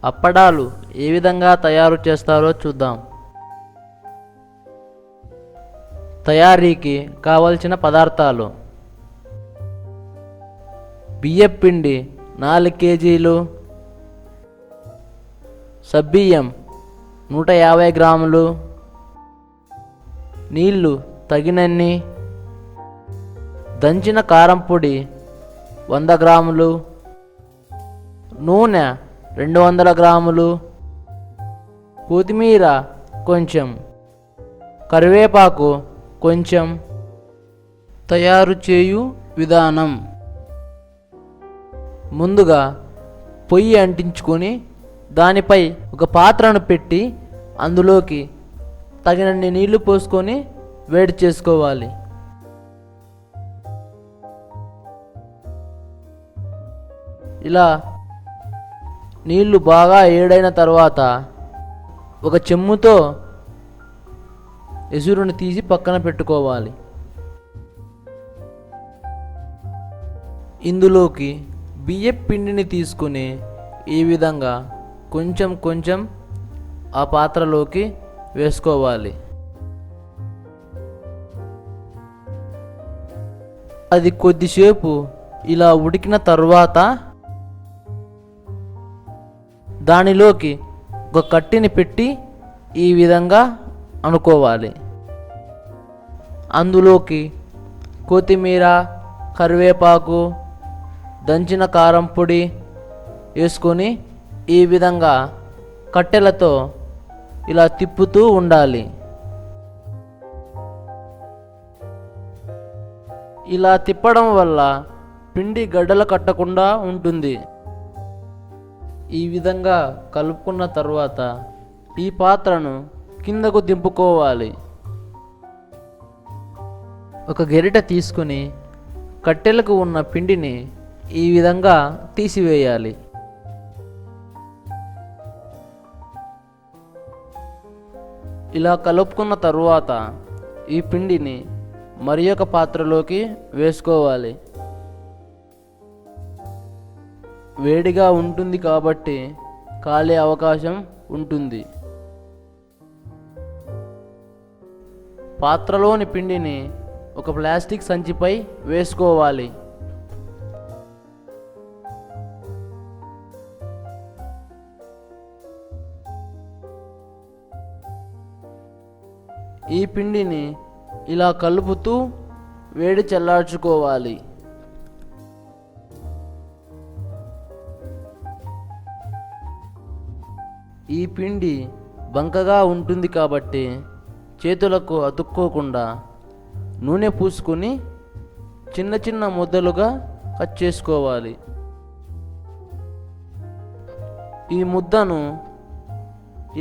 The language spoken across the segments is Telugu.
అప్పడాలు ఏ విధంగా తయారు చేస్తారో చూద్దాం. తయారీకి కావలసిన పదార్థాలు: బియ్యపిండి 4 కేజీలు, సబ్బియ్యం 150 గ్రాములు, నీళ్లు తగినన్ని, దంచిన కారం పొడి 100 గ్రాములు, నూనె 200 గ్రాములు, కొత్తిమీర కొంచెం, కరివేపాకు కొంచెం. తయారు చేయు విధానం: ముందుగా పొయ్యి అంటించుకొని దానిపై ఒక పాత్రను పెట్టి అందులోకి తగినన్ని నీళ్లు పోసుకొని వేడి చేసుకోవాలి. ఇలా నీళ్లు బాగా వేడైన తర్వాత ఒక చెమ్ముతో ఎసురుని తీసి పక్కన పెట్టుకోవాలి. ఇందులోకి బియ్యం పిండిని తీసుకుని ఈ విధంగా కొంచెం కొంచెం ఆ పాత్రలోకి వేసుకోవాలి. అది కొద్దిసేపు ఇలా ఉడికిన తర్వాత దానిలోకి ఒక కట్టిని పెట్టి ఈ విధంగా అనుకోవాలి. అందులోకి కొత్తిమీర, కరివేపాకు, దంచిన కారం పొడి వేసుకొని ఈ విధంగా కట్టెలతో ఇలా తిప్పుతూ ఉండాలి. ఇలా తిప్పడం వల్ల పిండి గడ్డలు కట్టకుండా ఉంటుంది. ఈ విధంగా కలుపుకున్న తర్వాత ఈ పాత్రను కిందకు దింపుకోవాలి. ఒక గరిటె తీసుకుని కట్టెలకు ఉన్న పిండిని ఈ విధంగా తీసివేయాలి. ఇలా కలుపుకున్న తరువాత ఈ పిండిని మరి ఒక పాత్రలోకి వేసుకోవాలి. వేడిగా ఉంటుంది కాబట్టి కాలే అవకాశం ఉంటుంది. పాత్రలోని పిండిని ఒక ప్లాస్టిక్ సంచిపై వేసుకోవాలి. ఈ పిండిని ఇలా కలుపుతూ వేడి చల్లార్చుకోవాలి. ఈ పిండి బంకగా ఉంటుంది కాబట్టి చేతులకు అతుక్కోకుండా నూనె పూసుకొని చిన్న చిన్న ముద్దలుగా కట్ చేసుకోవాలి. ఈ ముద్దను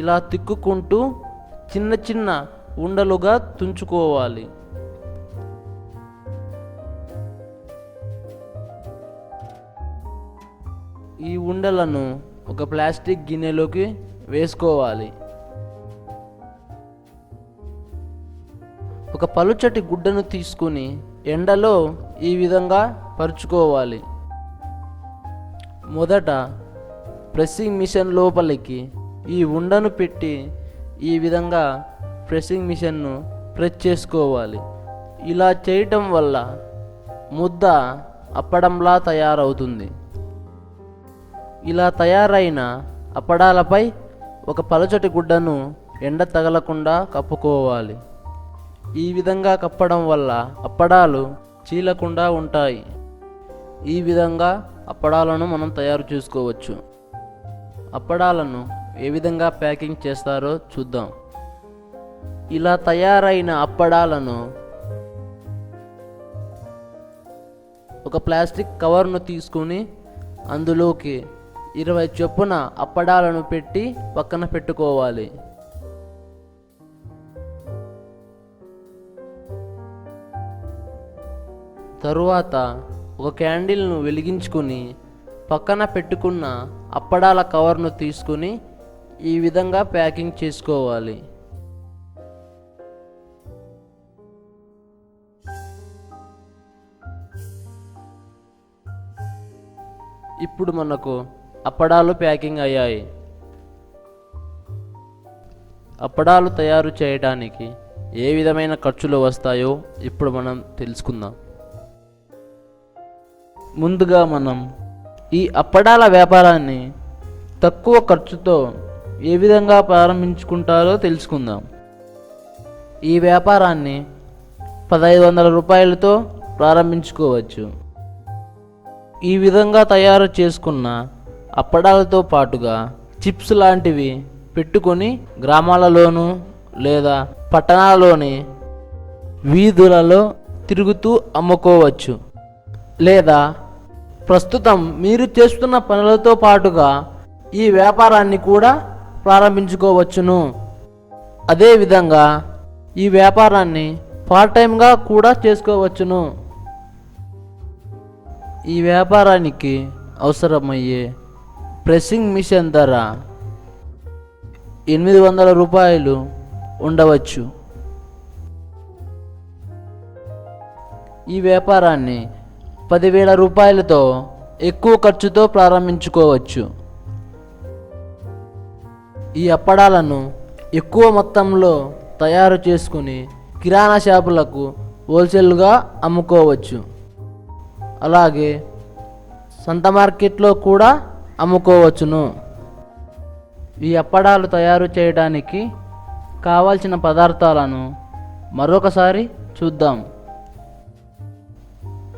ఇలా తిక్కుకుంటూ చిన్న చిన్న ఉండలుగా తుంచుకోవాలి. ఈ ఉండలను ఒక ప్లాస్టిక్ గిన్నెలోకి వేసుకోవాలి. ఒక పలుచటి గుడ్డను తీసుకుని ఎండలో ఈ విధంగా పరుచుకోవాలి. మొదట ప్రెస్సింగ్ మిషన్ లోపలికి ఈ ఉండను పెట్టి ఈ విధంగా ప్రెస్సింగ్ మిషన్ను ప్రెస్ చేసుకోవాలి. ఇలా చేయటం వల్ల ముద్ద అప్పడంలా తయారవుతుంది. ఇలా తయారైన అప్పడాలపై ఒక పలుచటి గుడ్డను ఎండ తగలకుండా కప్పుకోవాలి. ఈ విధంగా కప్పడం వల్ల అప్పడాలు చీలకుండా ఉంటాయి. ఈ విధంగా అప్పడాలను మనం తయారు చేసుకోవచ్చు. అప్పడాలను ఏ విధంగా ప్యాకింగ్ చేస్తారో చూద్దాం. ఇలా తయారైన అప్పడాలను ఒక ప్లాస్టిక్ కవర్ను తీసుకుని అందులోకి 20 చొప్పున అప్పడాలను పెట్టి పక్కన పెట్టుకోవాలి. తరువాత ఒక క్యాండిల్ను వెలిగించుకుని పక్కన పెట్టుకున్న అప్పడాల కవర్ను తీసుకుని ఈ విధంగా ప్యాకింగ్ చేసుకోవాలి. ఇప్పుడు మనకు అప్పడాలు ప్యాకింగ్ అయ్యాయి. అప్పడాలు తయారు చేయడానికి ఏ విధమైన ఖర్చులు వస్తాయో ఇప్పుడు మనం తెలుసుకుందాం. ముందుగా మనం ఈ అప్పడాల వ్యాపారాన్ని తక్కువ ఖర్చుతో ఏ విధంగా ప్రారంభించుకుంటారో తెలుసుకుందాం. ఈ వ్యాపారాన్ని 1500 రూపాయలతో ప్రారంభించుకోవచ్చు. ఈ విధంగా తయారు చేసుకున్న అప్పడాలతో పాటుగా చిప్స్ లాంటివి పెట్టుకొని గ్రామాలలోనూ లేదా పట్టణాల్లోని వీధులలో తిరుగుతూ అమ్ముకోవచ్చు. లేదా ప్రస్తుతం మీరు చేస్తున్న పనులతో పాటుగా ఈ వ్యాపారాన్ని కూడా ప్రారంభించుకోవచ్చును. అదేవిధంగా ఈ వ్యాపారాన్ని పార్ట్ టైంగా కూడా చేసుకోవచ్చును. ఈ వ్యాపారానికి అవసరమయ్యే ప్రెస్సింగ్ మిషన్ ధర 800 రూపాయలు ఉండవచ్చు. ఈ వ్యాపారాన్ని 10,000 రూపాయలతో ఎక్కువ ఖర్చుతో ప్రారంభించుకోవచ్చు. ఈ అప్పడాలను ఎక్కువ మొత్తంలో తయారు చేసుకుని కిరాణా షాపులకు హోల్సేల్గా అమ్ముకోవచ్చు. అలాగే సంత మార్కెట్లో కూడా అమ్ముకోవచ్చును. ఈ అప్పడాలు తయారు చేయడానికి కావాల్సిన పదార్థాలను మరొకసారి చూద్దాం.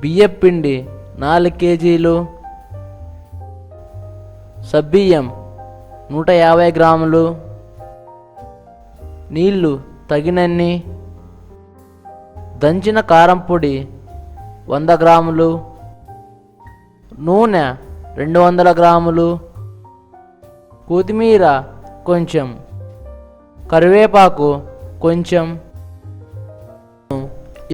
బియ్యం పిండి 4 కేజీలు, సబ్బియ్యం 150 గ్రాములు, నీళ్లు తగినన్ని, దంచిన కారం పొడి 100 గ్రాములు, నూనె 200 గ్రాములు, కొత్తిమీర కొంచెం, కరివేపాకు కొంచెం,